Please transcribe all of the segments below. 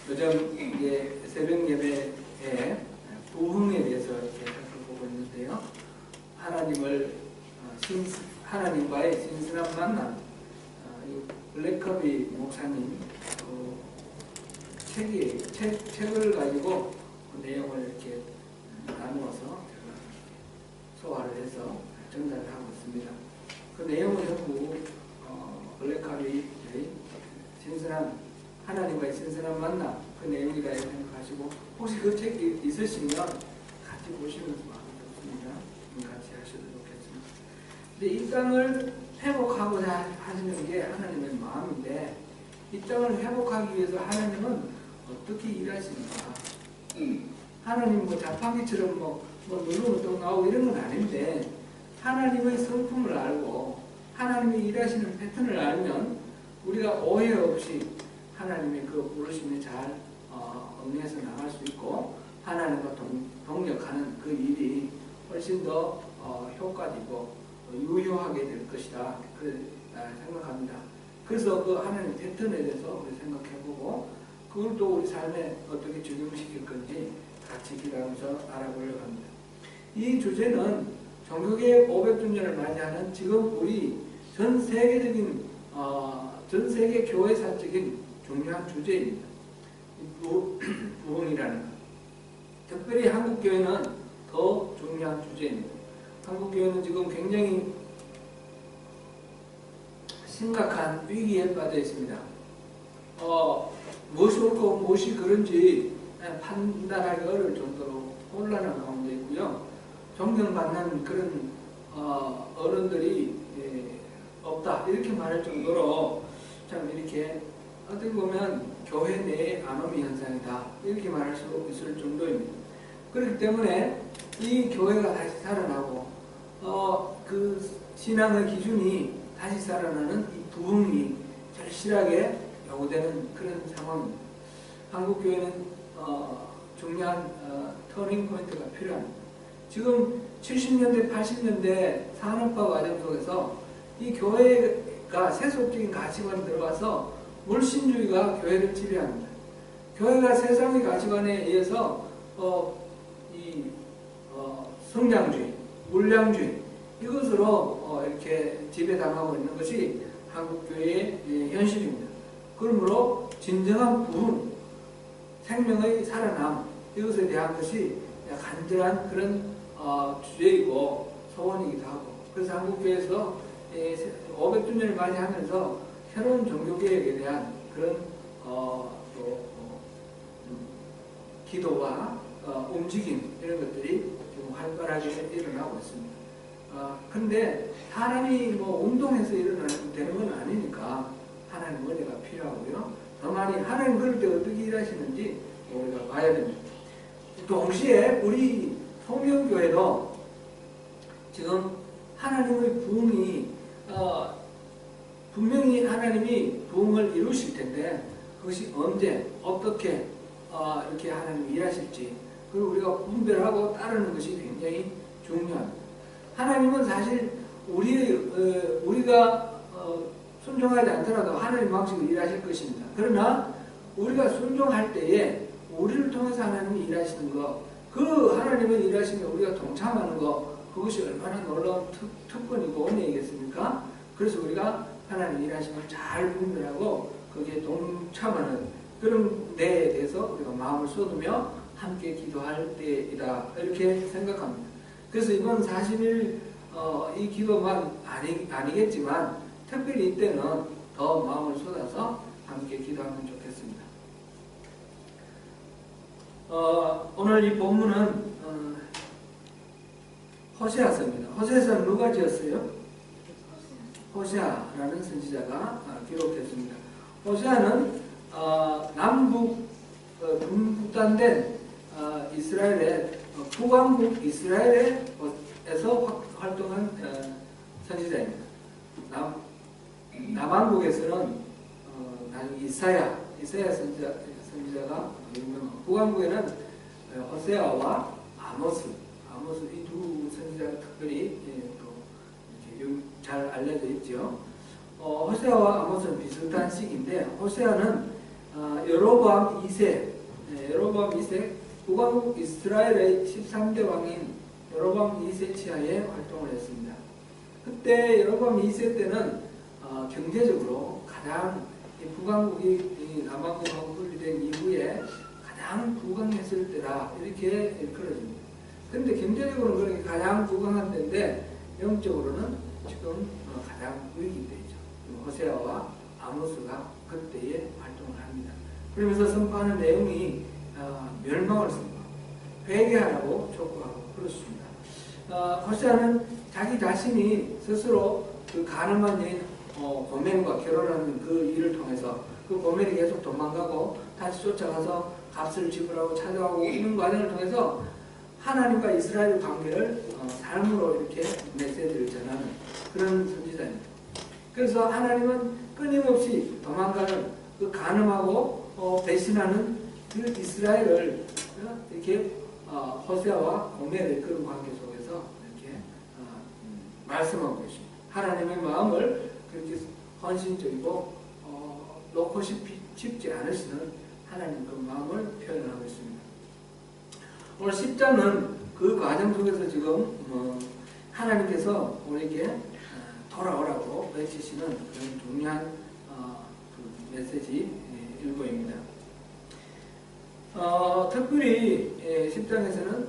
요즘 이제 새벽 예배에 부흥에 대해서 이렇게 살펴보고 있는데요. 하나님과의 신선한 만남, 블랙커비 목사님 책을 가지고 그 내용을 이렇게 나누어서 제가 소화를 해서 전달을 하고 있습니다. 그 내용은 전부 블랙커비의 하나님과의 신선한 만남, 그 내용이라 생각하시고, 혹시 그 책이 있으시면 같이 보시면서 마음이 좋습니다. 같이 하셔도 좋겠습니다. 근데 이 땅을 회복하고자 하시는 게 하나님의 마음인데, 이 땅을 회복하기 위해서 하나님은 어떻게 일하십니까? 하나님 자판기처럼 누르면 또 나오고 이런 건 아닌데, 하나님의 성품을 알고 하나님이 일하시는 패턴을 알면 우리가 오해 없이 하나님의 그 부르심에 잘 응해서 나갈 수 있고, 하나님과 동력하는 그 일이 훨씬 더 효과적이고 유효하게 될 것이다, 생각합니다. 그래서 그 하나님의 패턴에 대해서 우리 생각해보고, 그걸 또 우리 삶에 어떻게 적용시킬 건지 같이 기도하면서 알아보려고 합니다. 이 주제는 종교개혁 500주년을 맞이하는 지금 우리 전 세계적인 전 세계 교회사적인 중요한 주제입니다. 부흥이라는 것. 특별히 한국교회는 더 중요한 주제입니다. 한국교회는 지금 굉장히 심각한 위기에 빠져 있습니다. 무엇이 옳고 무엇이 그런지 판단하기 어려울 정도로 혼란한 가운데 있고요. 존경받는 그런 어른들이 없다, 이렇게 말할 정도로 참 이렇게 어떻게 보면 교회 내의 아노미 현상이다, 이렇게 말할 수 있을 정도입니다. 그렇기 때문에 이 교회가 다시 살아나고 그 신앙의 기준이 다시 살아나는 이 부흥이 절실하게 요구되는 그런 상황입니다. 한국교회는 중요한 터닝 포인트가 필요합니다. 지금 70년대, 80년대 산업화 과정 속에서 이 교회가 세속적인 가치관이 들어와서 물신주의가 교회를 지배합니다. 교회가 세상의 가치관에 의해서 성장주의, 물량주의, 이것으로 이렇게 지배당하고 있는 것이 한국교회의 현실입니다. 그러므로 진정한 부흥, 생명의 살아남, 이것에 대한 것이 간절한 그런 주제이고 소원이기도 하고, 그래서 한국교회에서 500주년을 맞이하면서 새로운 종교개혁에 대한 그런 기도와 움직임, 이런 것들이 좀 활발하게 일어나고 있습니다. 그런데 사람이 운동해서 일어나면 되는 건 아니니까 하나님 은혜가 필요하고요. 더 많이 하나님 그럴 때 어떻게 일하시는지 우리가 봐야 됩니다. 동시에 우리 성령교회도 지금 하나님의 부흥이 분명히 하나님이 부흥을 이루실 텐데, 그것이 언제 어떻게 이렇게 하나님이 일하실지, 그리고 우리가 분별하고 따르는 것이 굉장히 중요합니다. 하나님은 사실 우리가 순종하지 않더라도 하나님 방식으로 일하실 것입니다. 그러나 우리가 순종할 때에 우리를 통해서 하나님이 일하시는 것, 그 하나님의 일하시면 우리가 동참하는 것, 그것이 얼마나 놀라운 특권이고 은혜이겠습니까? 그래서 우리가 하나님 일하심을 잘 분별하고 거기에 동참하는 그런 데에 대해서 우리가 마음을 쏟으며 함께 기도할 때이다, 이렇게 생각합니다. 그래서 이번 40일 이 기도만 아니겠지만 특별히 이때는 더 마음을 쏟아서 함께 기도하면 좋겠습니다. 오늘 이 본문은 호세아서입니다. 호세아서는 누가 지었어요? 호세아라는 선지자가 기록했습니다. 호세아는 남북 분단된 이스라엘의 북왕국 이스라엘에서 활동한 선지자입니다. 남왕국에서는 이사야 선지자가 유명하고, 북왕국에는 호세아와 아모스 이 두 선지자가 특별히 잘 알려져 있죠. 호세아와 아모스는 비슷한 시기인데, 호세아는 여로보암 2세, 여로보암 2세 북왕국 이스라엘의 13대 왕인 여로보암 2세 치하에 활동을 했습니다. 그때 여로보암 2세 때는 경제적으로 가장 북왕국이 남왕국하고 분리된 이후에 가장 부강했을 때다 이렇게 일컬어집니다. 그런데 경제적으로는 그렇게 가장 부강한 때인데 영적으로는 지금 가장 위기 때이죠. 호세아와 아모스가 그때에 활동을 합니다. 그러면서 선포하는 내용이 멸망을 선포하고 회개하라고 촉구하고 그렇습니다. 호세아는 자기 자신이 스스로 그 가늠한 여인 고멜과 결혼하는 그 일을 통해서 그 고멜이 계속 도망가고 다시 쫓아가서 값을 지불하고 찾아오고 이런 과정을 통해서 하나님과 이스라엘 관계를 삶으로 이렇게 메시지를 전하는 그런 선지자입니다. 그래서 하나님은 끊임없이 도망가는 그 간음하고 배신하는 그 이스라엘을 이렇게 호세아와 고멜의 그런 관계 속에서 이렇게 말씀하고 계십니다. 하나님의 마음을 그렇게 헌신적이고 놓고 싶지 않으시는 하나님 그 마음을 표현하고 있습니다. 오늘 10장은 그 과정 속에서 지금 하나님께서 우리에게 돌아오라고 외치시는 그런 중요한 그 메시지 일부입니다. 특별히 10장에서는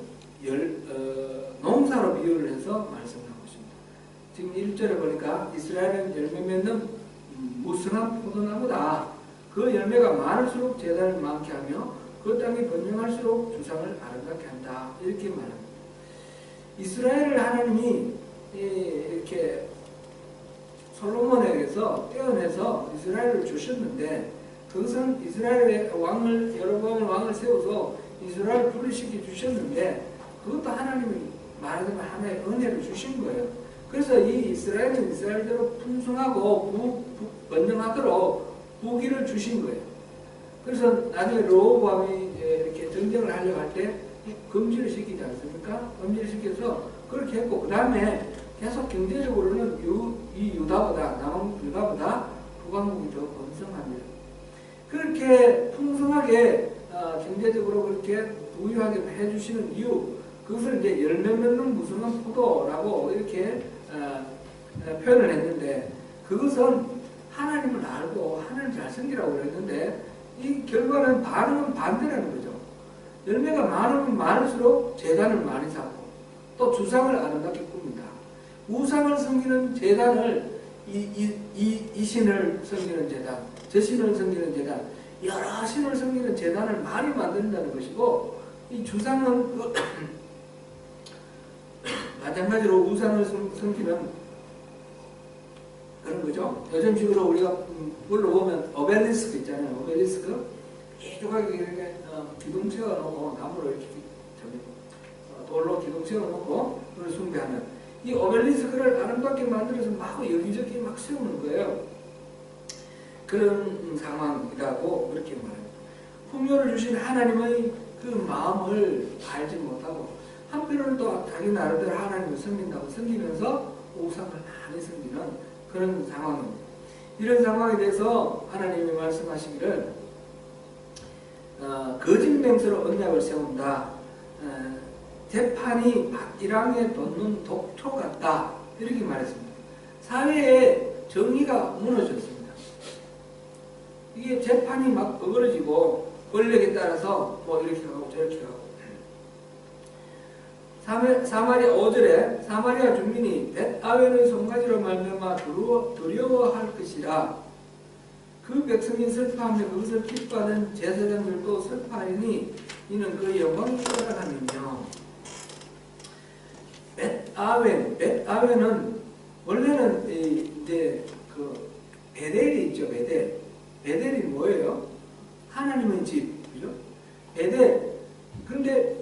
농사로 비유를 해서 말씀하고 있습니다. 지금 1절에 보니까 이스라엘은 열매 맺는 무성한 포도나무다. 그 열매가 많을수록 재단을 많게 하며 그 땅이 번영할수록 주상을 아름답게 한다. 이렇게 말합니다. 이스라엘을 하나님이 이렇게 솔로몬에게서 떼어내서 이스라엘을 주셨는데 그것은 이스라엘의 왕을 여로보암을 왕을 세워서 이스라엘을 분리시켜 주셨는데 그것도 하나님이 말하자면 하나의 은혜를 주신 거예요. 그래서 이 이스라엘은 이스라엘대로 풍성하고 번영하도록 부귀를 주신 거예요. 그래서 나중에 로보암이 이렇게 전쟁을 하려고 할 때 금지를 시키지 않습니까? 금지를 시켜서 그렇게 했고 그 다음에 계속 경제적으로는 이 유다보다 남왕국 유다보다 북왕국이 더 번성합니다. 그렇게 풍성하게 경제적으로 그렇게 부유하게 해주시는 이유 그것을 이제 열매 맺는 무성한 포도라고 이렇게 표현을 했는데 그것은 하나님을 알고 하나님 잘 섬기라고 그랬는데 이 결과는 반응은 반대라는 거죠. 열매가 많으면 많을수록 제단을 많이 쌓고 또 주상을 아름답게 꿉니다. 우상을 섬기는 제단을 이 신을 섬기는 제단, 저 신을 섬기는 제단, 여러 신을 섬기는 제단을 많이 만든다는 것이고 이 주상은 마찬가지로 우상을 섬기는 그런 거죠. 요즘식으로 우리가 물러보면 오벨리스크 있잖아요. 오벨리스크 뾰족하게 이렇게 기둥 세워놓고 나무로 이렇게 돌로 기둥 세워놓고 그걸 숭배하는 이 오벨리스크를 아름답게 만들어서 막 여기저기 막 세우는 거예요. 그런 상황이라고 그렇게 말합니다. 풍요를 주신 하나님의 그 마음을 알지 못하고 한편으로는 또 자기 나름대로 하나님을 섬긴다고 섬기면서 우상을 많이 섬기는 그런 상황입니다. 이런 상황에 대해서 하나님이 말씀하시기를 거짓 맹세로 언약을 세운다. 재판이 박이랑에 돋는 독초 같다. 이렇게 말했습니다. 사회에 정의가 무너졌습니다. 이게 재판이 막 어그러지고 권력에 따라서 뭐 이렇게 하고 저렇게 하고 사마리아 5절에 사마리아 주민이 벳아웬의 송가지로 말미암아 두려워할 것이라. 그 백성이 슬퍼하며 그것을 기뻐하는 제사장들도 슬퍼하리니 이는 그 영광이 떠나가면요. 벳아웬은 원래는 이제 그 베델이 있죠. 베델이 뭐예요? 하나님의 집, 그죠? 베델. 그런데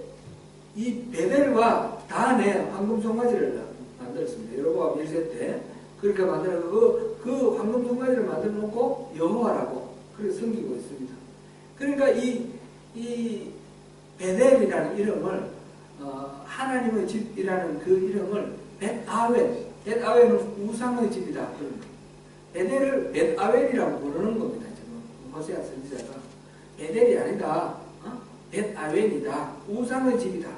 이 베델과 다안에 황금 송아지를 만들었습니다. 여로보암 1세 때 그렇게 만들어 그 황금 송아지를 만들어 놓고 여호와라고 그렇게 섬기고 있습니다. 그러니까 이 베델이라는 이름을 하나님의 집이라는 그 이름을 벳아웬은 우상의 집이다. 베델을 벳아웬이라고 부르는 겁니다. 지금 호세아 선지자가 베델이 아니다. 벳아웬이다. 우상의 집이다.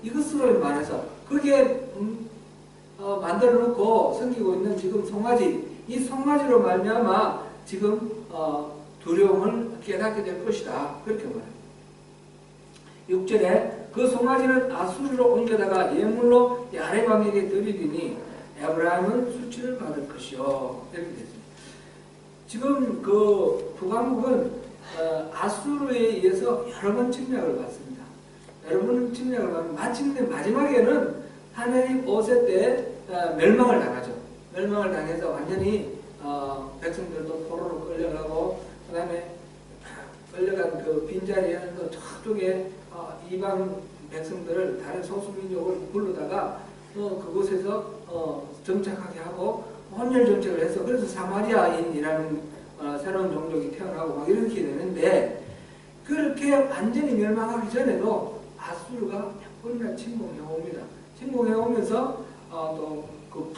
이것으로 말해서 거기에 만들어 놓고 섬기고 있는 지금 송아지, 이 송아지로 말미암아 지금 두려움을 깨닫게 될 것이다. 그렇게 말해요. 6절에 그 송아지는 아수르로 옮겨다가 예물로 야레방에게 드리리니 아브라함은 수치를 받을 것이요. 이렇게 됐습니다. 지금 그 북왕국은 아수르에 의해서 여러 번 침략을 받습니다. 여러 번 침략을 받으면 마침내 마지막에는 하나님 5세 때 멸망을 당하죠. 멸망을 당해서 완전히 백성들도 포로로 끌려가고, 그 다음에 끌려간 그 빈자리에는 또 저쪽에 이방 백성들을, 다른 소수민족을 부르다가 그곳에서 정착하게 하고 혼혈 정책을 해서, 그래서 사마리아인이라는 새로운 종족이 태어나고 막 이렇게 되는데, 그렇게 완전히 멸망하기 전에도 아수르가 몇 번이나 침공해 옵니다. 침공해 오면서 또 그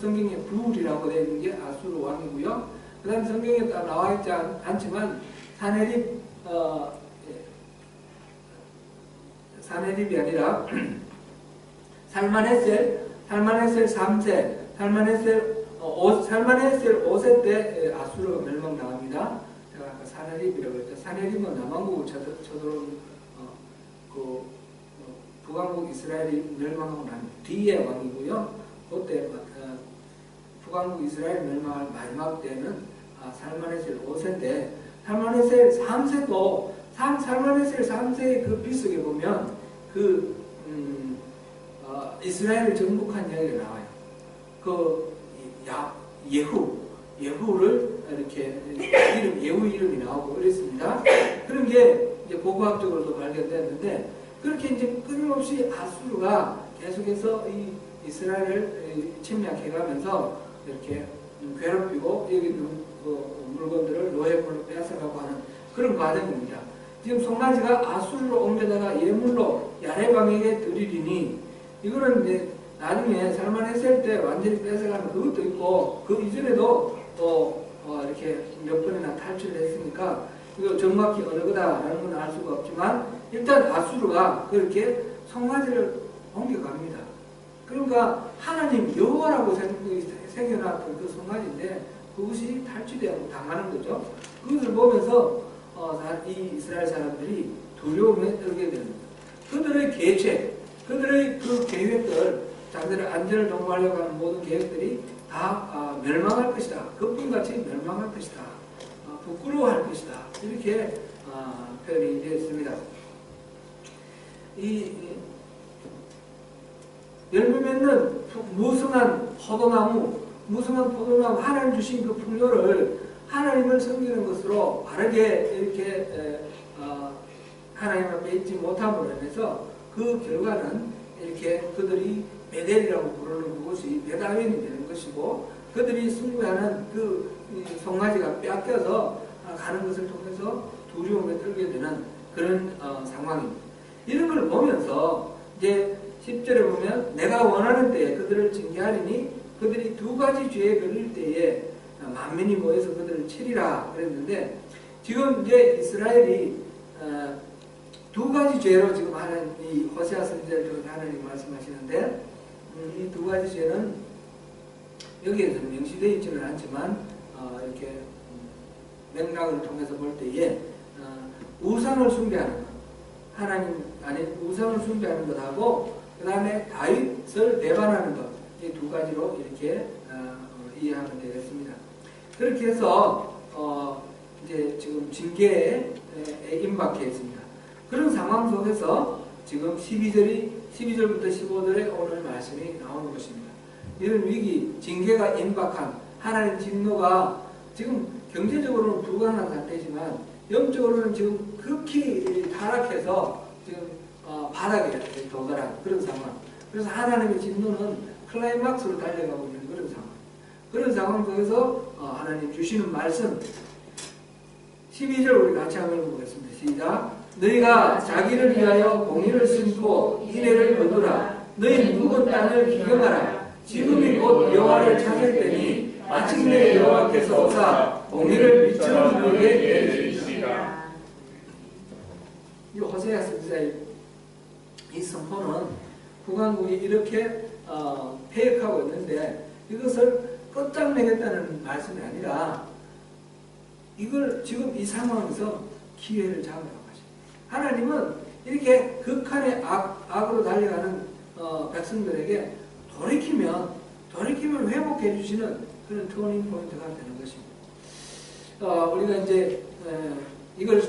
성경에 불이라고 되어 있는 게 아수르 왕이고요. 그 다음에 성경에 다 나와 있지 않지만 사네립이 아니라 살마네셀 3세, 살마네셀 5세 때 아수르가 멸망당합니다. 제가 아까 사네립이라고 했죠. 사네립은 남왕국을 쳐들어온 북왕국 이스라엘이 멸망하고 난 뒤에 왕이고요. 그때 북왕국 이스라엘 멸망할 마지막 때는 살마네셀 5세인데, 살마네셀 3세도 살마네셀 3세의 그 빗속에 보면 이스라엘을 정복한 이야기가 나와요. 예후를 이렇게 예후 이름이 나오고 그랬습니다. 그런 게 이제 고고학적으로도 발견됐는데, 그렇게 이제 끊임없이 아수르가 계속해서 이 이스라엘을 침략해가면서 이렇게 괴롭히고 여기 있는 물건들을 노예물로 빼앗아가고 하는 그런 과정입니다. 지금 송아지가 아수르로 옮겨다가 예물로 야레방에게 드리리니, 이거는 이제 나중에 살만했을 때 완전히 뺏어가는 그것도 있고, 그 이전에도 또 이렇게 몇 번이나 탈출을 했으니까 이거 정확히 어느 거다라는 건 알 수가 없지만, 일단 아수르가 그렇게 송아지를 옮겨갑니다. 그러니까 하나님 여호와라고 새겨놨던 그 송아지인데 그것이 탈취되고 당하는 거죠. 그것을 보면서 이 이스라엘 사람들이 두려움에 떨게 됩니다. 그들의 계획, 그들의 그 계획들, 자기들의 안전을 도모하려고 하는 모든 계획들이 다 멸망할 것이다. 그뿐같이 멸망할 것이다. 부끄러워할 것이다. 이렇게 표현이 되어 있습니다. 이 열매 맺는 무성한 포도나무, 하나님 주신 그 풍요를 하나님을 섬기는 것으로 바르게 이렇게 하나님 앞에 있지 못함으로 인해서 그 결과는 이렇게 그들이 베델이라고 부르는 그것이 베다웬이 되는 것이고, 그들이 숭배하는 그 송아지가 빼앗겨서 가는 것을 통해서 두려움에 떨게 되는 그런 상황입니다. 이런 걸 보면서 이제 10절에 보면 내가 원하는 때에 그들을 징계하리니 그들이 두 가지 죄에 걸릴 때에 만민이 모여서 그들을 치리라 그랬는데, 지금 이제 이스라엘이 두 가지 죄로 지금 하는 이 호세아 선지자를 통해 하나님 말씀하시는데, 이 두 가지 죄는 여기에서 명시되어 있지는 않지만 이렇게 맥락을 통해서 볼 때에 우상을 숭배하는 것, 하나님 아니 우상을 숭배하는 것하고 그 다음에 다윗을 배반하는 것, 이 두 가지로 이렇게 이해하면 되겠습니다. 그렇게 해서 이제 지금 징계에 임박해 있습니다. 그런 상황 속에서 지금 12절부터 15절에 오늘 말씀이 나오는 것입니다. 이런 위기, 징계가 임박한 하나님 진노가 지금 경제적으로는 불가능한 상태지만 영적으로는 지금 극히 타락해서 지금 바닥에 도달한 그런 상황. 그래서 하나님의 진노는 클라이막스로 달려가고 있는 그런 상황. 그런 상황 속에서 하나님 주시는 말씀 12절 우리 같이 한번 읽어보겠습니다. 시작. 너희가 자기를 위하여 공의를 심고 인애를 거두라. 너희 묵은 땅을 기경하라. 지금이 곧 여호와를 찾을 때니 마침내 여호와께서 오사 공의를 미처 너희에게 내리시리라. 이 호세아 선지자의 이 선포는 북왕국이 이렇게 폐역하고 있는데 이것을 끝장내겠다는 말씀이 아니라 이걸 지금 이 상황에서 기회를 잡으라고 하십니다. 하나님은 이렇게 극한의 악으로 달려가는 백성들에게 돌이키면 회복해 주시는 그런 터닝 포인트가 되는 것입니다. 우리가 이제 이걸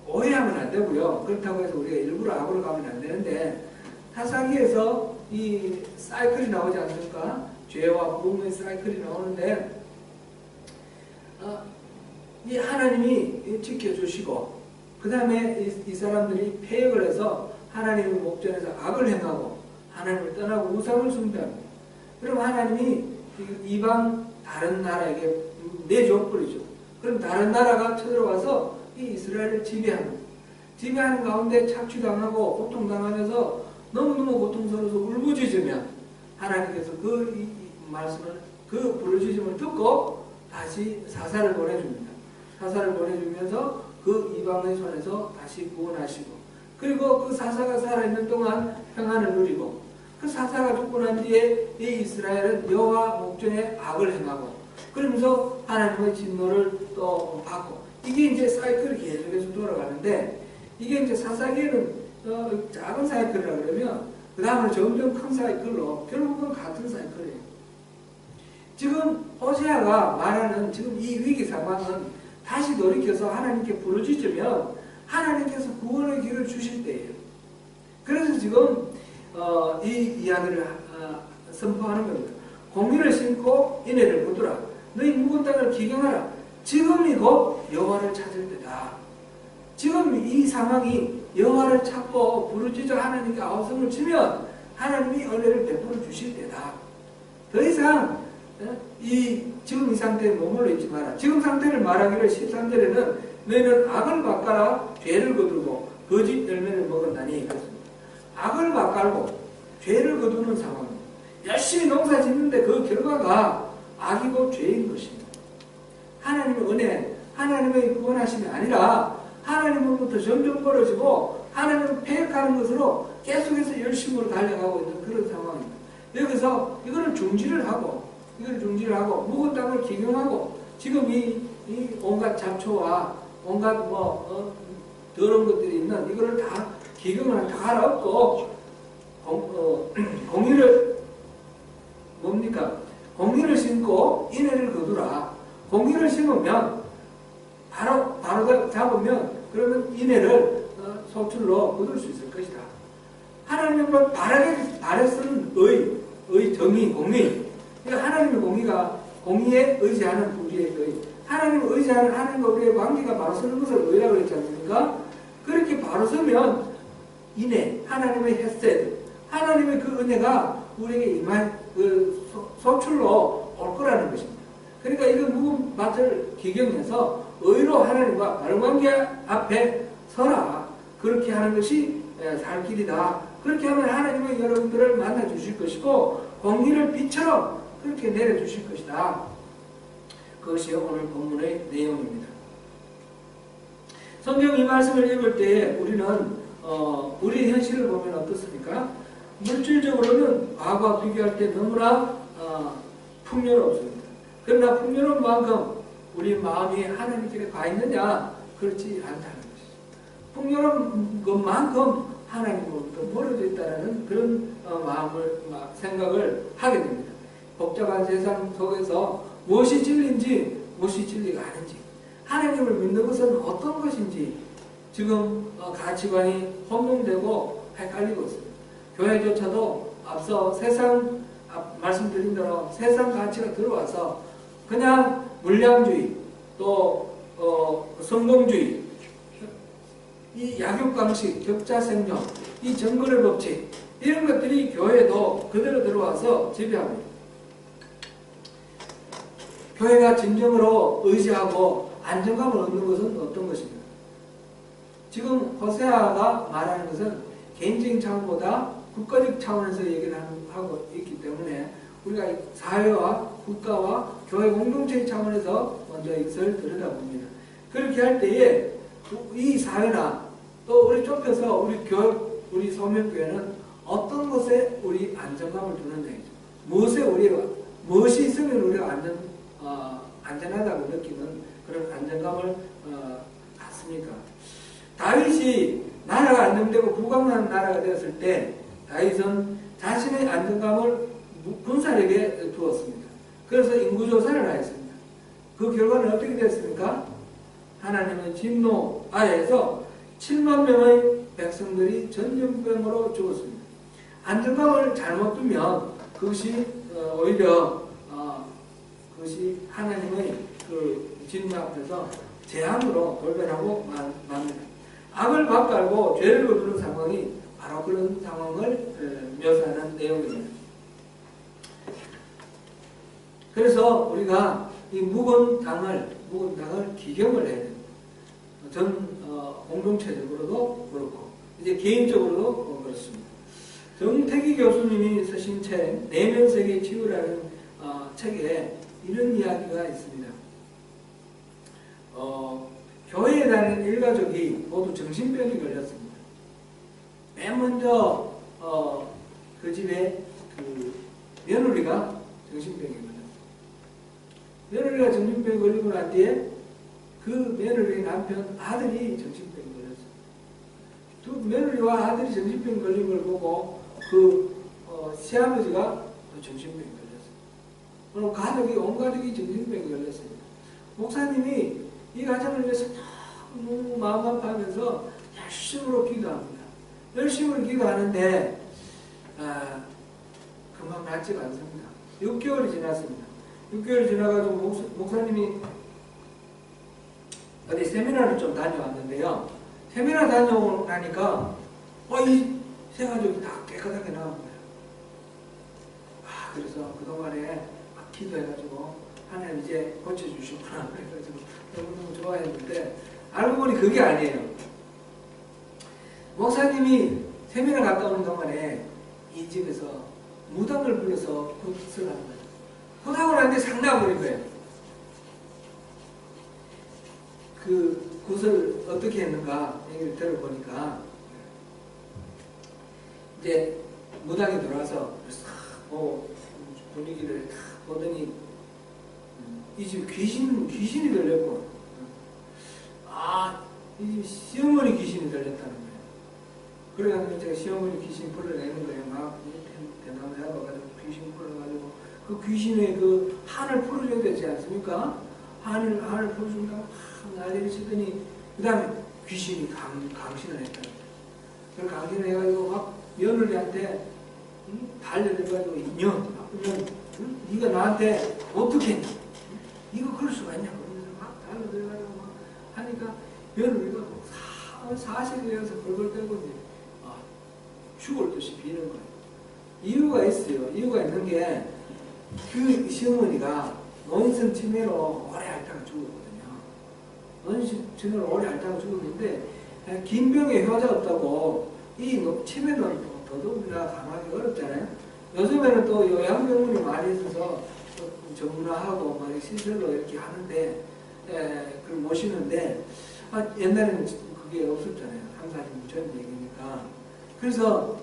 오해하면 안 되고요. 그렇다고 해서 우리가 일부러 악으로 가면 안 되는데 사사기에서 이 사이클이 나오지 않습니까? 죄와 부흥의 사이클이 나오는데 이 하나님이 지켜주시고 그 다음에 이 사람들이 폐역을 해서 하나님의 목전에서 악을 행하고 하나님을 떠나고 우상을 숭배합니다. 그럼 하나님이 이방 다른 나라에게 내줘버리죠. 그럼 다른 나라가 쳐들어와서 이 이스라엘을 지배하는 가운데 착취당하고 고통당하면서 너무너무 고통스러워서 울부짖으면 하나님께서 그 말씀을 그 부르짖음을 듣고 다시 사사를 보내줍니다. 사사를 보내주면서 그 이방의 손에서 다시 구원하시고 그리고 그 사사가 살아있는 동안 평안을 누리고 그 사사가 죽고 난 뒤에 이 이스라엘은 여호와 목전에 악을 행하고 그러면서 하나님의 진노를 또 받고 이게 이제 사이클이 계속해서 돌아가는데 이게 이제 사사기에는 작은 사이클이라 그러면 그 다음에 점점 큰 사이클로 결국은 같은 사이클이에요. 지금 호세아가 말하는 지금 이 위기 상황은 다시 돌이켜서 하나님께 부르짖으면 하나님께서 구원의 길을 주실 때예요. 그래서 지금 이 이야기를 선포하는 겁니다. 공의를 심고 인애를 거두라. 너희 묵은 땅을 기경하라. 지금이 곧 여호와를 찾을 때다. 지금 이 상황이 여호와를 찾고 부르짖어 하나님께 아우성을 치면 하나님이 은혜를 베풀어 주실 때다. 더 이상 지금 이 상태에 머물러 있지 마라. 지금 상태를 말하기를 13절에는 너희는 악을 바꿔라 죄를 거두고 거짓 열매를 먹었나니 그렇습니다. 악을 바꾸고 죄를 거두는 상황입니다. 열심히 농사 짓는데 그 결과가 악이고 죄인 것입니다. 하나님의 은혜, 하나님의 구원하심이 아니라 하나님으로부터 점점 벌어지고 하나님을 폐역하는 것으로 계속해서 열심으로 달려가고 있는 그런 상황입니다. 여기서 이거를 중지를 하고 묵은 땅을 기경하고 지금 이 온갖 잡초와 온갖 더러운 것들이 있는 이거를 다 기경을 다 갈아엎고 공의를 공의를 심고 인애를 거두라. 공의를 심으면 바로 잡으면 그러면 인애를 소출로 거둘 수 있을 것이다. 하나님을 바르게 쓰는 정의, 공의. 그러니까 하나님의 공의가 공의에 의지하는 우리의 의. 하나님을 의지하는 하나님과 우리의 관계가 바로 서는 것을 의라고 했지 않습니까? 그렇게 바로 서면 인애, 하나님의 헤세드, 하나님의 그 은혜가 우리에게 임한 그 소출로 올 거라는 것입니다. 그러니까 이거 묵은 밭을 기경해서 의로 하나님과 바른 관계 앞에 서라. 그렇게 하는 것이 살 길이다. 그렇게 하면 하나님은 여러분들을 만나 주실 것이고 공의를 빛처럼 그렇게 내려주실 것이다. 그것이 오늘 본문의 내용입니다. 성경 이 말씀을 읽을 때 우리는 우리의 현실을 보면 어떻습니까? 물질적으로는 과거와 비교할 때 너무나 풍요롭습니다. 그러나 풍요로운 만큼 우리 마음이 하나님께 가 있느냐? 그렇지 않다는 것이죠. 풍요로운 것만큼 하나님으로부터 멀어져 있다는 그런 생각을 하게 됩니다. 복잡한 세상 속에서 무엇이 진리인지 무엇이 진리가 아닌지 하나님을 믿는 것은 어떤 것인지 지금 가치관이 혼동되고 헷갈리고 있습니다. 교회조차도 앞서 말씀드린 대로 세상 가치가 들어와서 그냥 물량주의 또 성공주의 이 약육강식, 격자생존, 이 정글의 법칙 이런 것들이 교회에도 그대로 들어와서 지배합니다. 교회가 진정으로 의지하고 안정감을 얻는 것은 어떤 것입니까? 지금 호세아가 말하는 것은 개인적인 차원보다 국가적 차원에서 얘기를 하고 있기 때문에 우리가 사회와 국가와 교회 공동체의 차원에서 먼저 이것을 들여다봅니다. 그렇게 할 때에 이 사회나 또 우리 좁혀서 우리 교육, 우리 소명교회는 어떤 곳에 우리 안정감을 두느냐. 무엇이 있으면 우리가 안전하다고 느끼는 그런 안정감을 갖습니까? 다윗이 나라가 안정되고 부강한 나라가 되었을 때 다윗은 자신의 안정감을 군사력에 두었습니다. 그래서 인구조사를 하였습니다. 그 결과는 어떻게 되었습니까? 하나님의 진노 아래에서 7만 명의 백성들이 전염병으로 죽었습니다. 안정감을 잘못 두면 그것이 오히려 그것이 하나님의 그 진노 앞에서 재앙으로 돌변하고 맙니다. 악을 바꿔고 죄를 거두는 상황이 바로 그런 상황을 묘사하는 내용입니다. 그래서 우리가 이 묵은 당을 기경을 해야 됩니다. 전 공동체적으로도 그렇고 이제 개인적으로도 그렇습니다. 정태기 교수님이 쓰신 책 내면세계 치유라는 책에 이런 이야기가 있습니다. 교회에 다니는 일가족이 모두 정신병이 걸렸습니다. 맨 먼저 그 집에 그 며느리가 정신병이 걸렸어요. 며느리가 정신병이 걸리고 난 뒤에 그 며느리의 남편 아들이 정신병이 걸렸어요. 두 며느리와 아들이 정신병이 걸린 걸 보고 그 시아버지가 또 정신병이 걸렸어요. 그럼 가족이 온 가족이 정신병이 걸렸습니다. 목사님이 이 가정을 위해서 너무 마음 아파하면서 열심으로 기도합니다. 열심히 기도하는데 금방 낫지가 않습니다. 6개월이 지났습니다. 6개월이 지나가지고 목사님이 어디 세미나를 좀 다녀왔는데요. 세미나 다녀오고 나니까 이 세 가족이 다 깨끗하게 나온 거예요. 그래서 그동안에 막 기도해가지고 하나님 이제 고쳐주시구나 그래가지고 너무너무 좋아했는데 알고 보니 그게 아니에요. 목사님이 세미나 갔다 오는 동안에 이 집에서 무당을 불러서 굿을 하는 거예요. 굿하고 나는데 상나버린 거예요. 그 굿을 어떻게 했는가 얘기를 들어보니까 이제 무당이 들어와서 분위기를 탁 보더니 이 집 귀신이 들렸고 이 집 시어머니 귀신이 들렸다는 거예요. 그래가지고 제가 시어머니 귀신 불러내는 거예요. 막 대나무 잡아가지고 귀신 불러가지고 그 귀신의 그 한을 풀어줘야 되지 않습니까? 한을 풀어주니까 막 난리를 치더니 그 다음에 귀신이 강신을 했다는 거예요. 그걸 강신을 해가지고 막 며느리한테 달려들어가지고 나쁜 년 네가 나한테 어떻게 했냐? 이거 그럴 수가 있냐고 막 달려들어가지고 막 하니까 며느리가 사실에 대해서 벌벌 떨고 죽을 듯이 비는 거예요. 이유가 있어요. 이유가 있는 게 그 시어머니가 노인성 치매로 오래 앓다가 죽었거든요. 노인성 치매로 오래 앓다가 죽었는데 긴 병에 효자가 없다고 이 치매는 더더욱이나 강하기 어렵잖아요. 요즘에는 또 요양병원이 많이 있어서 전문화하고 막 시설로 이렇게 하는데 그걸 모시는데 옛날에는 그게 없었잖아요. 30, 40년 전 얘기니까. 그래서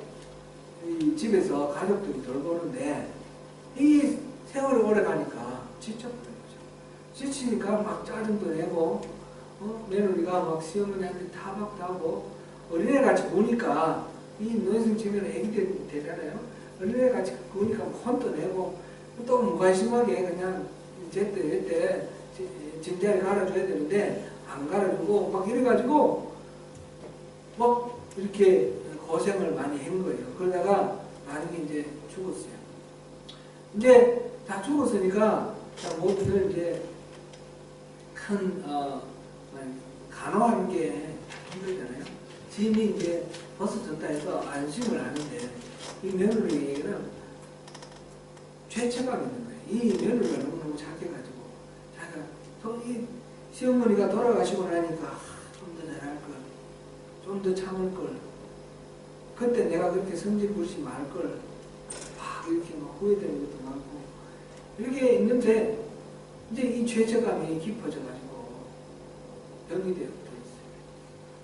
이 집에서 가족들이 돌보는데 이 세월이 오래 가니까 지쳐버린 거죠. 지치니까 막 짜증도 내고 며느리가 막 시어머니한테 타박도 하고 어린애같이 보니까 이 노인성 치매는 애기 되잖아요. 어린애같이 보니까 혼도 내고 또 무관심하게 그냥 제때 진지하게 갈아줘야 되는데 안 갈아주고 막 이래가지고 막 이렇게 고생을 많이 한 거예요. 그러다가 나중에 이제 죽었어요. 이제 다 죽었으니까 모두들 이제 큰 간호하는 게 힘들잖아요. 짐이 이제 벗어졌다 해서 안심을 하는데 이 며느리에게는 죄책감이 있는 거예요. 이 며느리가 너무너무 착해가지고 자기가 또 이 시어머니가 돌아가시고 나니까 좀 더 잘할 걸, 좀 더 참을 걸, 그때 내가 그렇게 성질부리지 말 걸, 막 이렇게 막 후회되는 것도 많고 이렇게 있는데 이제 이 죄책감이 깊어져가지고 병이 되어 있어요.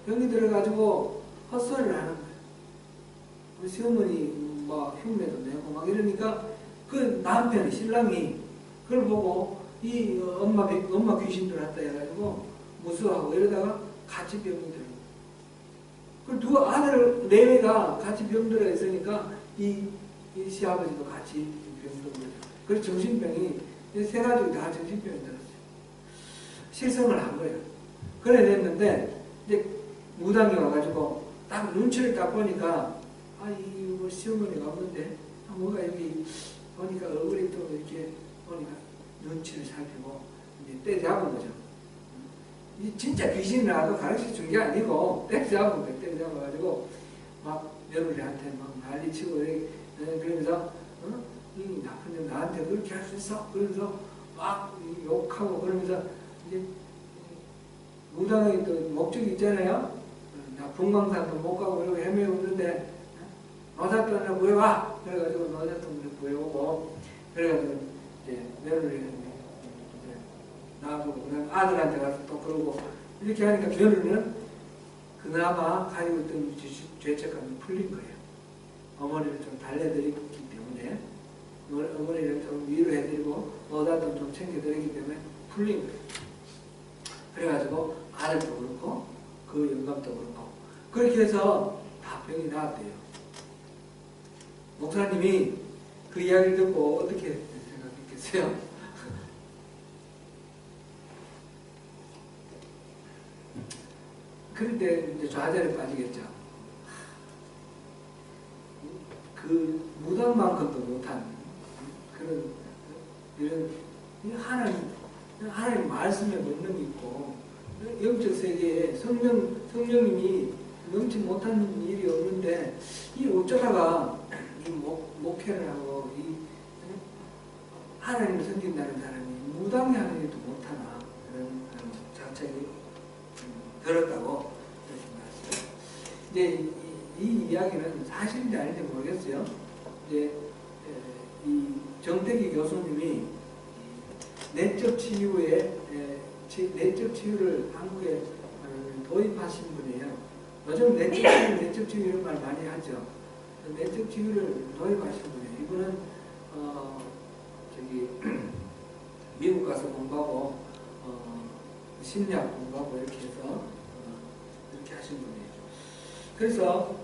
병이 들어가지고 헛소리를 하는 거예요. 우리 시어머니 뭐 흉내도 내고 막 이러니까 그 남편이 신랑이 그걸 보고 이 엄마 귀신 들어왔다 해가지고 무서워하고 이러다가 같이 병이 들어요. 그 두 아들 내외가 같이 병들어 있으니까 이 시아버지도 같이 병들고 그래서 정신병이 세 가족이 다 정신병이 들었어요. 실성을 한 거예요. 그래 됐는데 이제 무당이 와가지고 딱 눈치를 딱 보니까 이거 시어머니가 없는데 뭐가 여기 보니까 얼굴이 또 이렇게 보니까 눈치를 살피고 이제 때 잡은 거죠. 진짜 귀신이 나도 가르쳐 준 게 아니고 때 잡은 거예요. 때 잡아가지고 막 며느리한테 막 난리치고 그러면서 이 나쁜 년 나한테 그렇게 할 수 있어? 그러면서 막 욕하고 그러면서 이제 무당의 또 목적이 있잖아요. 나 분광산도 못 가고 이러고 헤매고 있는데 노잣돈을 구해와. 그래가지고 노잣돈을 구해오고 그래가지고 이제 며느리는 나보고 아들한테 가서 또 그러고 이렇게 하니까 며느리는 그나마 가지고 있던 죄책감이 풀린 거예요. 어머니를 좀 달래드렸기 때문에 어머니를 좀 위로해드리고 노잣돈 좀 챙겨드리기 때문에 풀린 거예요. 그래가지고 아들도 그렇고 그 영감도 그렇고 그렇게 해서 다 병이 나았대요. 목사님이 그 이야기를 듣고 어떻게 생각했겠어요? 그럴 때 이제 좌절에 빠지겠죠. 그 무당만큼도 못한 그런 이런 하나님 말씀에 권능이 있고 영적 세계에 성령님이 넘지 못한 일이 없는데 이 어쩌다가 이 목회를 하고 이 하나님을 섬긴다는 사람이 무당이 하는 일도 못하나 그런 자책이 들었다고 이렇게 말했어요. 이제 이 이야기는 사실인지 아닌지 모르겠어요. 이제 이 정태기 교수님이 내적 치유에 내적 치유를 한국에 도입하신 분이에요. 요즘 내적 치유 이런 말 많이 하죠. 내적 치유를 도입하신 분이에요. 이분은 미국 가서 공부하고 심리학 공부하고 이렇게 해서 이렇게 하신 분이에요. 그래서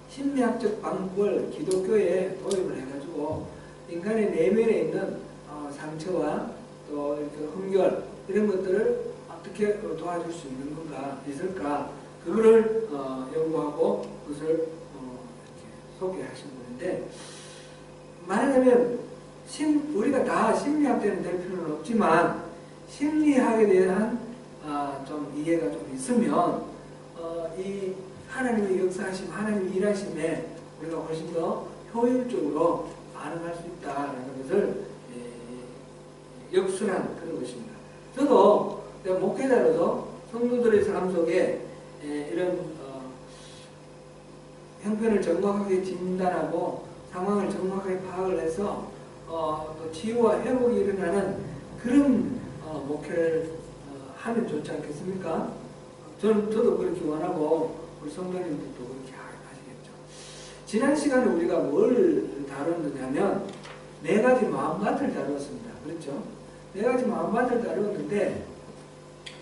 심리학적 방법을 기독교에 도입을 해가지고 인간의 내면에 있는 상처와 또 이렇게 흠결 이런 것들을 어떻게 도와줄 수 있는 건가 있을까 그거를 연구하고 그것을 이렇게 소개하신 분인데 말하자면 우리가 다 심리학자는 될 필요는 없지만 심리학에 대한 좀 이해가 좀 있으면 이 하나님의 역사하심, 하나님의 일하심에 우리가 훨씬 더 효율적으로 반응할 수 있다는 것을 역술한 그런 것입니다. 저도 내가 목회자로서 성도들의 삶 속에 이런 형편을 정확하게 진단하고 상황을 정확하게 파악을 해서 또 치유와 회복이 일어나는 그런 목회를 하면 좋지 않겠습니까? 저도 그렇게 원하고 우리 성도님들도 그렇게 하시겠죠. 지난 시간에 우리가 뭘 다뤘느냐면 4가지 마음밭을 다루었습니다. 그렇죠? 4가지 마음밭을 다루었는데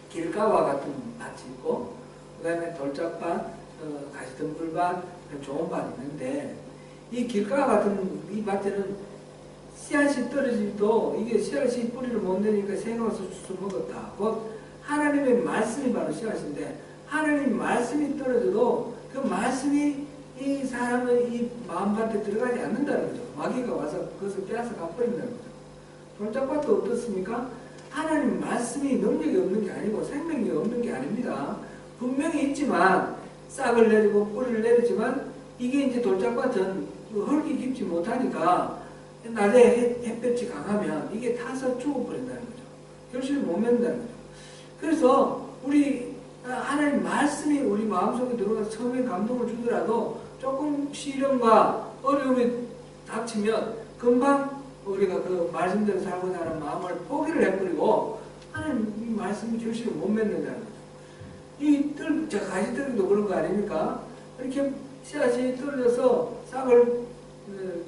길가와 같은 밭이 있고 그 다음에 돌짝밭, 가시덤불밭, 좋은 밭이 있는데 이 길가와 같은 이 밭에는 씨앗이 떨어지도 이게 씨앗이 뿌리를 못 내니까 생각해서 주워 먹었다. 곧 하나님의 말씀이 바로 씨앗인데 하나님 말씀이 떨어져도 그 말씀이 이 사람의 이 마음밭에 들어가지 않는다는 거죠. 마귀가 와서 그것을 빼앗아 가버린다는 거죠. 돌짝밭도 어떻습니까? 하나님 말씀이 능력이 없는 게 아니고 생명이 없는 게 아닙니다. 분명히 있지만 싹을 내리고 뿌리를 내리지만 이게 이제 돌짝밭은 흙이 깊지 못하니까 낮에 햇볕이 강하면 이게 타서 죽어버린다는 거죠. 결실을 못 맺는다는 거죠. 그래서 우리 하나님 말씀이 우리 마음속에 들어가서 처음에 감동을 주더라도 조금 시련과 어려움이 닥치면 금방 우리가 그 말씀대로 살고자 하는 마음을 포기를 해버리고 하나님 이 말씀이 결실을 못 맺는다는 거죠. 가시떨기도 그런 거 아닙니까? 이렇게 씨앗이 떨어져서 싹을,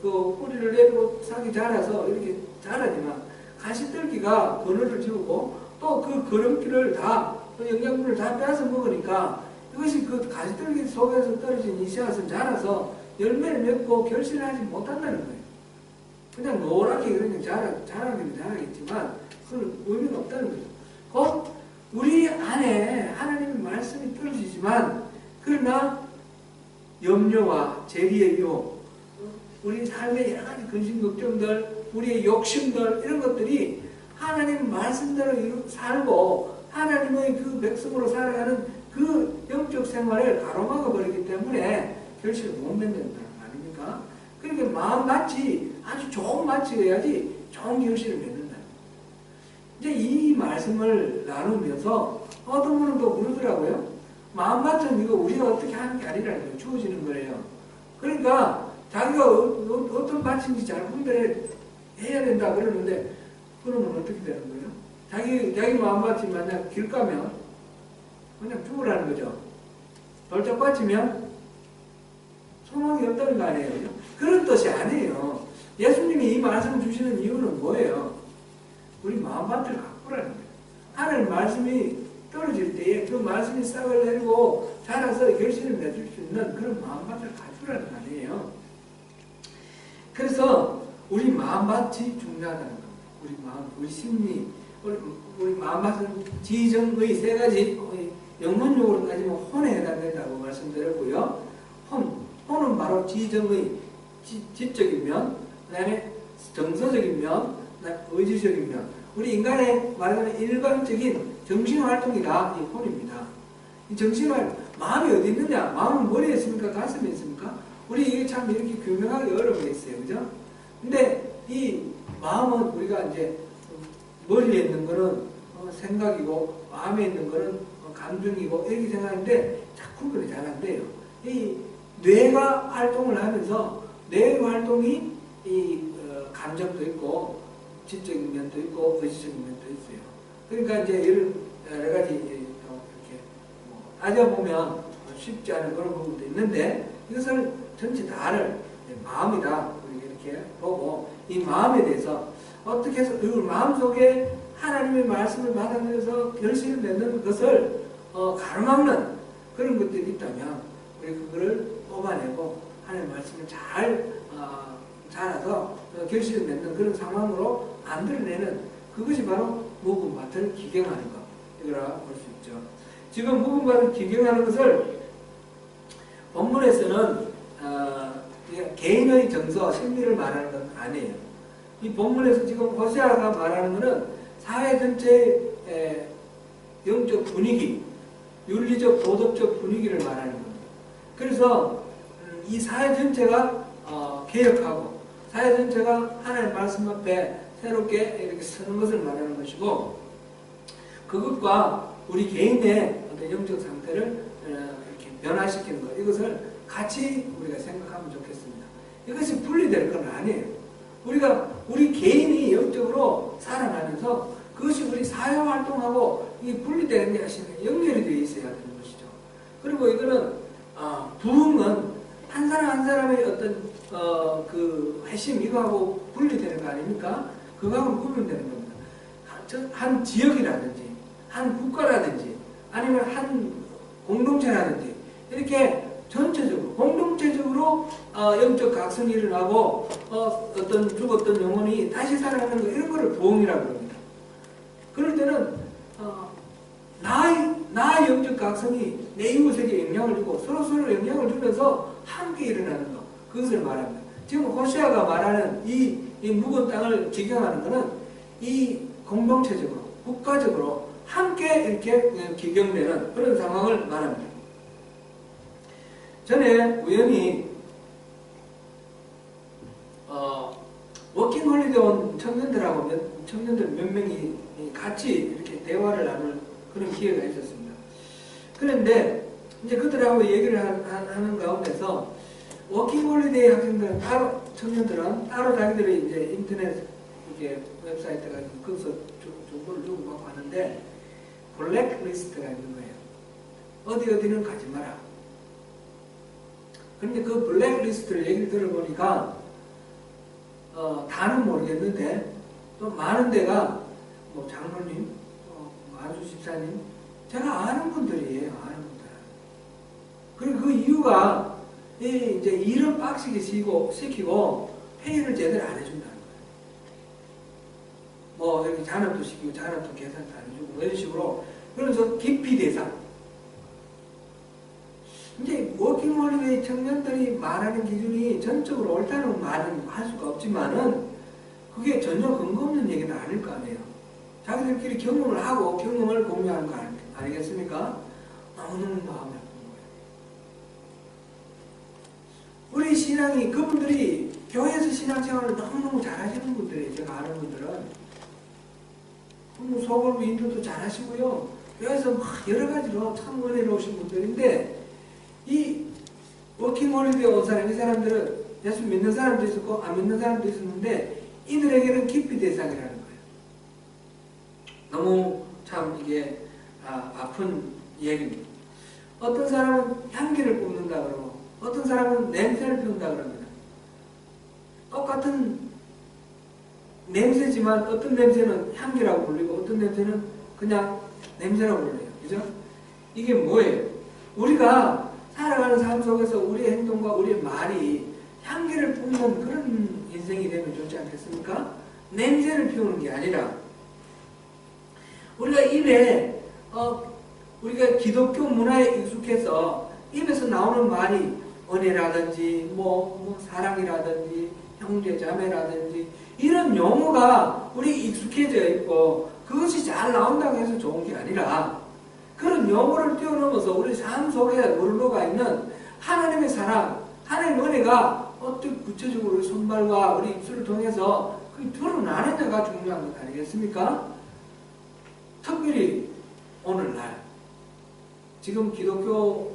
뿌리를 내리고 싹이 자라서 이렇게 자라지만, 가시떨기가 그늘을 지우고, 또 그 거름기를 다, 영양분을 다 빼앗아 먹으니까, 이것이 그 가시떨기 속에서 떨어진 이 씨앗은 자라서 열매를 맺고 결실을 하지 못한다는 거예요. 그냥 노랗게 그냥 자라기는 자라겠지만, 그건 의미가 없다는 거죠. 곧, 우리 안에 하나님의 말씀이 떨어지지만, 그러나 염려와 재리의 유혹, 우리 삶의 여러 가지 근심 걱정들, 우리의 욕심들, 이런 것들이 하나님 말씀대로 살고 하나님의 그 백성으로 살아가는 그 영적 생활을 가로막아 버리기 때문에 결실을 못 맺는다는 거 아닙니까? 그러니까 마음같이 아주 좋은 마치여야지 좋은 결실을 맺는다. 이제 이 말씀을 나누면서 어떤 분은 또 그러더라고요. 마음밭은 이거 우리가 어떻게 하는 게 아니라는 거예요. 주어지는 거예요. 그러니까 자기가 어떤 밭인지 잘 분별해야 된다 그러는데, 그러면 어떻게 되는 거예요? 자기 마음밭이 만약 길 가면 그냥 죽으라는 거죠. 돌짝 빠지면 소망이 없다는 거 아니에요. 그죠? 그런 뜻이 아니에요. 예수님이 이 말씀을 주시는 이유는 뭐예요? 우리 마음밭을 가꾸라는 거예요. 하나님 말씀이 떨어질 때에 그 말씀이 싹을 내리고 자라서 결실을 맺을 수 있는 그런 마음밭을 가꾸라는 거 아니에요. 그래서 우리 마음밭이 중요하다는 겁니다. 우리 마음, 우리 심리, 우리 마음밭은 지정의 세 가지, 영문용어로 따지면 혼에 해당된다고 말씀드렸고요. 혼은 바로 지정의 지적인 면, 그 다음에 정서적인 면, 의지적인 면. 우리 인간의 말하자면 일반적인 정신활동이다. 이 혼입니다. 이 정신활동, 마음이 어디 있느냐? 마음은 머리에 있습니까? 가슴에 있습니까? 우리 이게 참 이렇게 규명하기 어려워했어요. 그죠? 근데 이 마음은 우리가 이제 머리에 있는 거는 생각이고, 마음에 있는 거는 감정이고, 이렇게 생각하는데 자꾸 그게 잘 안 돼요. 이 뇌가 활동을 하면서 뇌 활동이 감정도 있고, 지적인 면도 있고, 의지적인 면도 있어요. 그러니까 이제 이런 여러 가지 이렇게 따져보면 쉽지 않은 그런 부분도 있는데, 이것을 전체 다를 마음이다. 우리가 이렇게 보고, 이 마음에 대해서 어떻게 해서 그 마음 속에 하나님의 말씀을 받아들여서 결실을 맺는 것을 가로막는 그런 것들이 있다면, 우리 그거를 뽑아내고 하나님의 말씀을 잘 자라서 결실을 맺는 그런 상황으로 만들어내는, 그것이 바로 묵은 밭을 기경하는 것, 이거라 볼 수 있죠. 지금 묵은 밭을 기경하는 것을 본문에서는 개인의 정서, 심리를 말하는 건 아니에요. 이 본문에서 지금 호세아가 말하는 것은 사회 전체의 영적 분위기, 윤리적, 도덕적 분위기를 말하는 겁니다. 그래서 이 사회 전체가 개혁하고, 사회 전체가 하나님의 말씀 앞에 새롭게 이렇게 서는 것을 말하는 것이고, 그것과 우리 개인의 어떤 영적 상태를 이렇게 변화시키는 것, 이것을 같이 우리가 생각하면 좋겠습니다. 이것이 분리될 건 아니에요. 우리 개인이 영적으로 살아가면서 그것이 우리 사회활동하고 이게 분리되는 게 사실 연결이 되어 있어야 되는 것이죠. 그리고 이거는, 부흥은 한 사람 한 사람의 어떤, 그 회심, 이거하고 분리되는 거 아닙니까? 그거하고 구분되는 겁니다. 한 지역이라든지, 한 국가라든지, 아니면 한 공동체라든지, 이렇게 전체적으로, 공동체적으로 영적 각성이 일어나고 어떤 죽었던 영혼이 다시 살아나는 거, 이런 거를 부흥이라고 합니다. 그럴 때는 나의 영적 각성이 내 이웃에게 영향을 주고 서로 영향을 주면서 함께 일어나는 것, 그것을 말합니다. 지금 호세아가 말하는 이 묵은 땅을 기경하는 것은 이 공동체적으로, 국가적으로 함께 이렇게 기경되는 그런 상황을 말합니다. 전에 우연히 워킹홀리데이 온 청년들 몇 명이 같이 이렇게 대화를 나눌 그런 기회가 있었습니다. 그런데 이제 그들하고 얘기를 하는 가운데서 워킹홀리데이 학생들은 따로, 청년들은 따로 자기들이 이제 인터넷 이렇게 웹사이트가 거기서 정보를 주고받고 하는데 블랙리스트가 있는 거예요. 어디는 가지 마라. 그런데 그 블랙리스트를 얘기를 들어보니까 다는 모르겠는데 또 많은 데가 뭐 장로님, 안수 집사님, 제가 아는 분들이에요. 아는 분들. 그리고 그 이유가 이제 일은 빡시게 시키고 회의를 제대로 안 해준다는 거예요. 뭐 여기 잔업도 시키고 잔업도 계산도 안 해주고 이런 식으로. 그래서 기피 대상. 이제 워킹홀리데이 청년들이 말하는 기준이 전적으로 옳다는 말은 할 수가 없지만은 그게 전혀 근거 없는 얘기는 아닐 거 아니에요. 자기들끼리 경험을 하고 경험을 공유하는 거 아니겠습니까? 너무너무 마음이 아픈 거예요. 우리 신앙이 그분들이 교회에서 신앙생활을 너무너무 잘하시는 분들이에요. 제가 아는 분들은 소골 인도도 잘하시고요. 교회에서 막 여러 가지로 참 은혜로우신 분들인데 이 워킹홀리데이 온 사람, 이 사람들은 예수 믿는 사람도 있었고 안 믿는 사람도 있었는데 이들에게는 기피 대상이라는 거예요. 너무 참 이게 아픈 얘기입니다. 어떤 사람은 향기를 뿜는다 그러고 어떤 사람은 냄새를 피운다 그럽니다. 똑같은 냄새지만 어떤 냄새는 향기라고 불리고 어떤 냄새는 그냥 냄새라고 불려요. 그죠? 이게 뭐예요? 우리가 살아가는 삶 속에서 우리의 행동과 우리의 말이 향기를 뿜는 그런 인생이 되면 좋지 않겠습니까? 냄새를 피우는 게 아니라 우리가 입에 우리가 기독교 문화에 익숙해서 입에서 나오는 말이 은혜라든지 뭐 사랑이라든지 형제 자매라든지 이런 용어가 우리 익숙해져 있고 그것이 잘 나온다고 해서 좋은 게 아니라 그런 용어를 뛰어넘어서 우리 삶 속에 우러러가 있는 하나님의 사랑, 하나님의 은혜가 어떻게 구체적으로 우리 손발과 우리 입술을 통해서 그게 드러나느냐가 중요한 것 아니겠습니까? 특별히 오늘날 지금 기독교가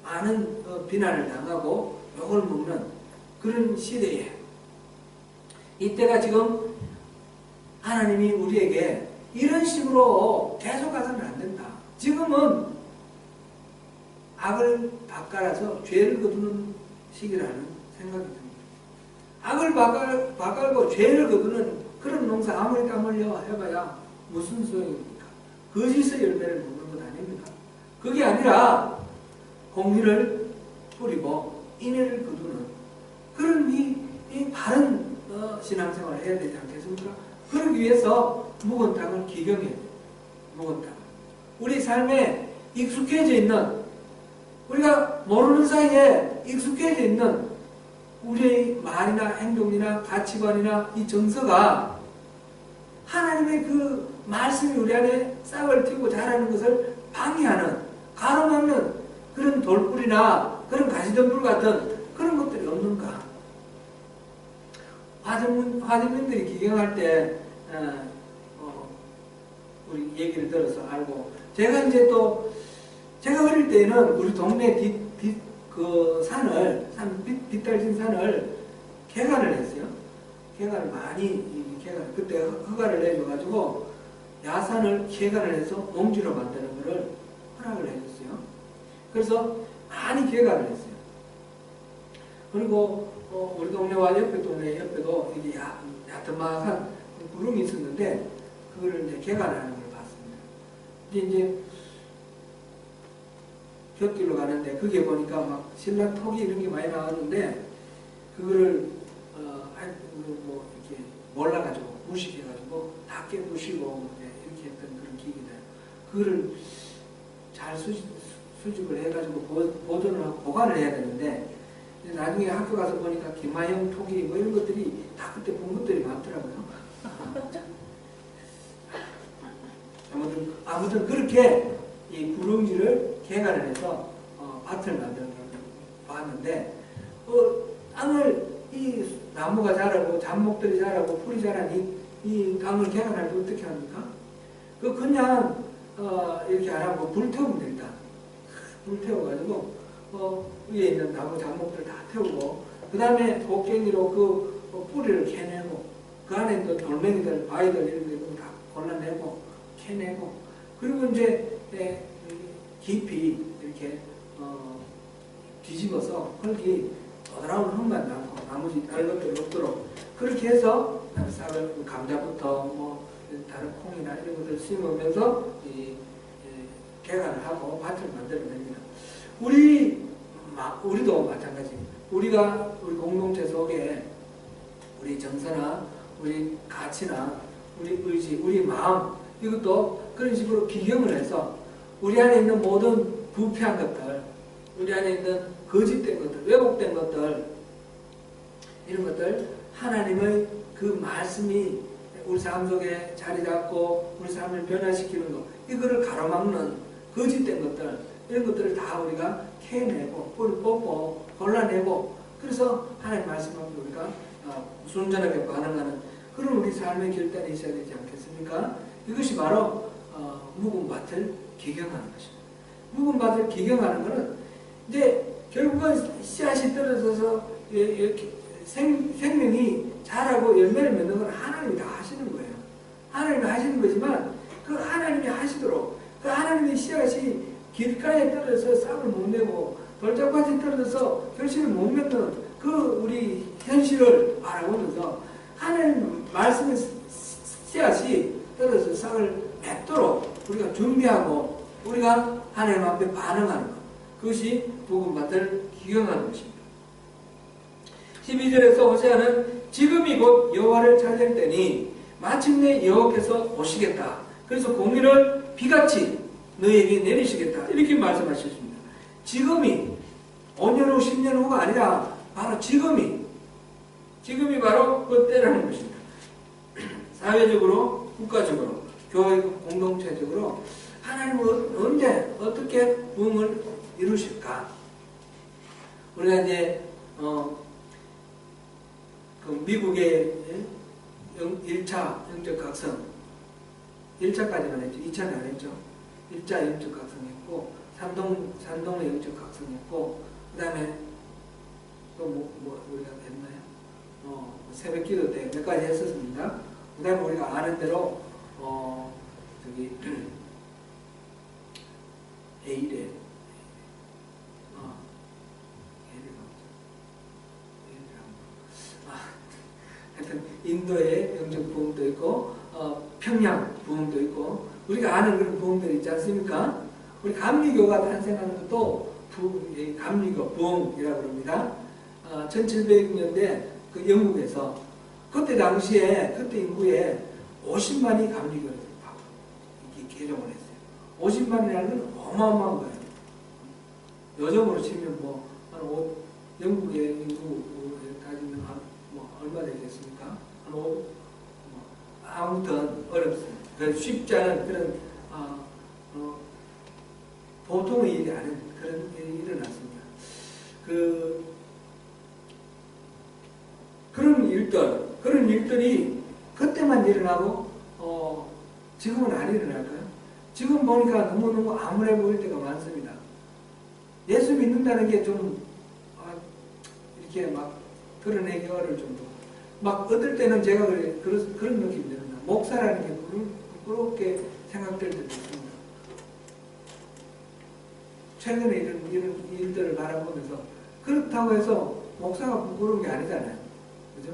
많은 비난을 당하고 욕을 먹는 그런 시대에 이때가 지금 하나님이 우리에게 이런 식으로 계속 가서는 안 된다. 지금은 악을 바꿔라서 죄를 거두는 시기라는 생각이 듭니다. 악을 바꿔고 죄를 거두는 그런 농사 아무리 땀 흘려 해봐야 무슨 소용입니까? 거짓의 열매를 먹는 것 아닙니까? 그게 아니라 공의를 뿌리고 인애를 거두는 그런 이 바른 신앙생활을 해야 되지 않겠습니까? 그러기 위해서 묵은 땅을 기경해야 돼요. 묵은 땅. 우리 삶에 익숙해져 있는 우리가 모르는 사이에 익숙해져 있는 우리의 말이나 행동이나 가치관이나 이 정서가 하나님의 그 말씀이 우리 안에 싹을 틔우고 자라는 것을 방해하는 가로막는 그런 돌불이나 그런 가시덤불 같은 그런 것들이 없는가? 화전민들이 기경할 때 우리 얘기를 들어서 알고 제가 이제 또 제가 어릴 때는 우리 동네 빗달진 산을 개간을 했어요. 개간을 많이 그때 허가를 내줘가지고 야산을 개간을 해서 농지로 만드는 것을 허락을 해줬어요. 그래서 많이 개간을 했어요. 그리고 우리 동네와 동네 옆에도 이게 야트막한 구름이 있었는데 그거를 이제 개간하는 걸 봤습니다. 이제 곁길로 가는데 그게 보니까 막 신라 톡이 이런 게 많이 나왔는데 그거를 뭐 이렇게 몰라가지고 무식해가지고 다 깨부시고 이렇게 했던 그런 기기들 그거를 잘 수집을 해가지고 보존을 하고 보관을 해야 되는데 나중에 학교 가서 보니까 김하영 톡이 뭐 이런 것들이 다 그때 본 것들이 많더라고요. 아무튼 그렇게 이 구릉지를 개간을 해서 밭을 만드는 걸 봤는데 땅을 이 나무가 자라고 잡목들이 자라고 풀이 자라니 이 땅을 개간할 때 어떻게 합니까? 그냥 이렇게 안 하고 불 태우면 됩니다. 불 태워가지고 위에 있는 나무 잡목들 다 태우고 그 다음에 곡괭이로 그 뿌리를 캐내고 그 안에 또 돌멩이들 바위들 이런 거 다 골라내고 캐내고 그리고 이제 깊이 이렇게 뒤집어서 흙이 더러운 흙만 남고 나머지 다른 것들이 없도록 그렇게 해서 쌀을 감자부터 뭐 다른 콩이나 이런 것들 심으면서 개간을 하고 밭을 만들어냅니다. 우리도 마찬가지입니다. 우리가 우리 공동체 속에 우리 정서나 우리 가치나 우리 의지, 우리 마음 이것도 그런 식으로 기경을 해서 우리 안에 있는 모든 부패한 것들, 우리 안에 있는 거짓된 것들, 왜곡된 것들 이런 것들 하나님의 그 말씀이 우리 삶 속에 자리 잡고 우리 삶을 변화시키는 것 이거를 가로막는 거짓된 것들 이런 것들을 다 우리가 캐내고 뿌리 뽑고 골라내고 그래서 하나님 말씀 앞에 우리가 순전하게 반응하는 그런 우리 삶의 결단이 있어야 되지 않겠습니까? 이것이 바로 묵은 밭을 기경하는 것입니다. 묵은 밭을 기경하는 것은 이제 결국은 씨앗이 떨어져서 생명이 자라고 열매를 맺는 건 하나님이 다 하시는 거예요. 하나님이 하시는 거지만 그 하나님이 하시도록 그 하나님의 씨앗이 길가에 떨어져서 싹을 못 내고 돌짝밭에 떨어져서 결실을 못 맺는 그 우리 현실을 바라보면서 하나님 말씀의 씨앗이 떨어져서 싹을 맺도록 우리가 준비하고 우리가 하나님 앞에 반응하는 것 그것이 묵은밭을 기경하는 것입니다. 12절에서 호세아는 지금이 곧 여호와를 찾을 때니 마침내 여호와께서 오시겠다. 그래서 공의를 비같이 너에게 내리시겠다. 이렇게 말씀하셨습니다. 지금이 5년 후 10년 후가 아니라 바로 지금이 바로 그 때라는 것입니다. 사회적으로 국가적으로 교회 공동체적으로 하나님은 언제 어떻게 부흥을 이루실까? 우리가 이제 그 미국의 1차 영적 각성 1차까지만 했죠. 2차는 안 했죠. 1차 영적 각성했고 산동의 영적 각성했고 그 다음에 또 우리가 했나요? 새벽 기도 때 몇 가지 했었습니다. 그 다음에 우리가 아는 대로 에일에 하여튼 인도의 영적 부흥도 있고 평양 부흥도 있고 우리가 아는 그런 부흥들이 있지 않습니까? 우리 감리교가 탄생하는 것도 감리교 부흥이라고 합니다. 1700년대 그 영국에서 그때 당시에 그때 인구에 50만이 감리교를 개종을 했어요. 50만이라는 건 어마어마한 거예요. 요즘으로 치면 영국의 인구에 따지면 얼마 되겠습니까? 아무튼 어렵습니다. 쉽지 않은 그런 보통의 일이 아닌 그런 일이 일어났습니다. 그런 일들이 그때만 일어나고 지금은 안 일어날까요? 지금 보니까 너무너무 암울해 보일 때가 많습니다. 예수 믿는다는 게 좀 이렇게 막 드러내기 어려울 정도. 막 어떨 때는 제가 그런 느낌이 듭니다. 목사라는 게 부끄럽게 생각될 때도 있습니다. 최근에 이런 일들을 바라보면서 그렇다고 해서 목사가 부끄러운 게 아니잖아요. 그죠?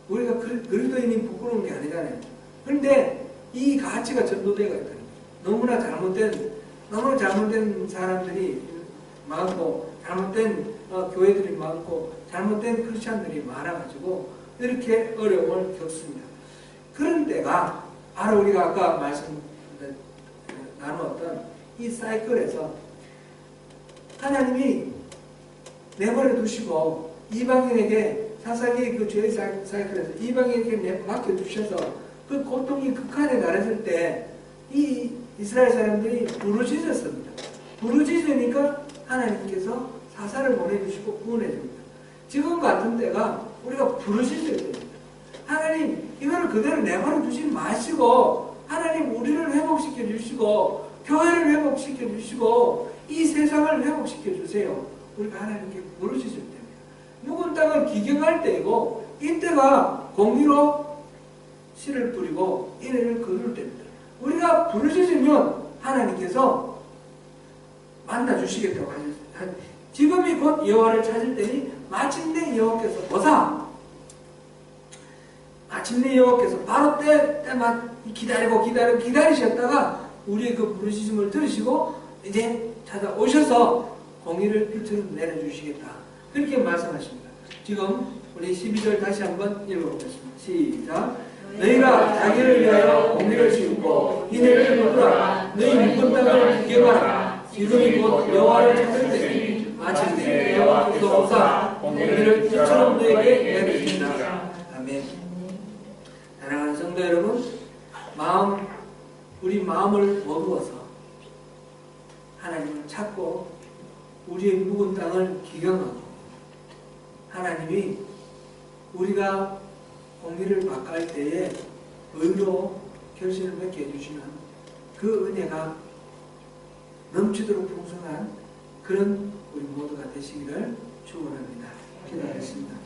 우리가 그리스도인이 부끄러운 게 아니잖아요. 그런데 이 가치가 전도되어 있다는 거죠. 너무나 잘못된 사람들이 많고 잘못된 교회들이 많고 잘못된 크리스찬들이 많아가지고 이렇게 어려움을 겪습니다. 그런 때가 바로 우리가 아까 나누었던 이 사이클에서 하나님이 내버려 두시고 이방인에게 사사기의 그 죄의 사이클에서 이방인에게 맡겨두셔서 그 고통이 극한에 달했을 때 이 이스라엘 사람들이 부르짖었습니다. 부르짖으니까 하나님께서 사사를 보내주시고 구원해줍니다. 지금 같은 때가 우리가 부르짖어야 됩니다. 하나님 이거를 그대로 내버려 두지 마시고 하나님 우리를 회복시켜 주시고 교회를 회복시켜 주시고 이 세상을 회복시켜 주세요. 우리가 하나님께 부르짖을 때입니다. 묵은 땅을 기경할 때이고 이때가 공의로 씨를 뿌리고 인애를 거둘 때입니다. 우리가 부르짖으면 하나님께서 만나 주시겠다고 하셨어요. 지금이 곧 여호와를 찾을 때니 마침내 여호와께서 보사. 마침내 여호와께서 바로 때만 기다리셨다가 우리의 그 부르짖음을 들으시고 이제 찾아오셔서 공의를 빛으로 내려주시겠다. 그렇게 말씀하십니다. 지금 우리 12절 다시 한번 읽어보겠습니다. 시작. 너희가 자기를 위하여 공의를 세우고 인애를 베푸라. 너희 묶은 땅을 기억하라. 지금이 곧 여호와를 찾을 때니 마침내 여호와께서 오사 공의를 빛으로 너희에게 내려주신다. 아멘. 사랑하는 성도 여러분, 우리 마음을 모두어서 하나님을 찾고 우리의 묵은 땅을 기경하고 하나님이 우리가 공의를 막갈 때에 의로 결실을 맺게 해주시는 그 은혜가 넘치도록 풍성한 그런 우리 모두가 되시기를 축원합니다. 기도하겠습니다.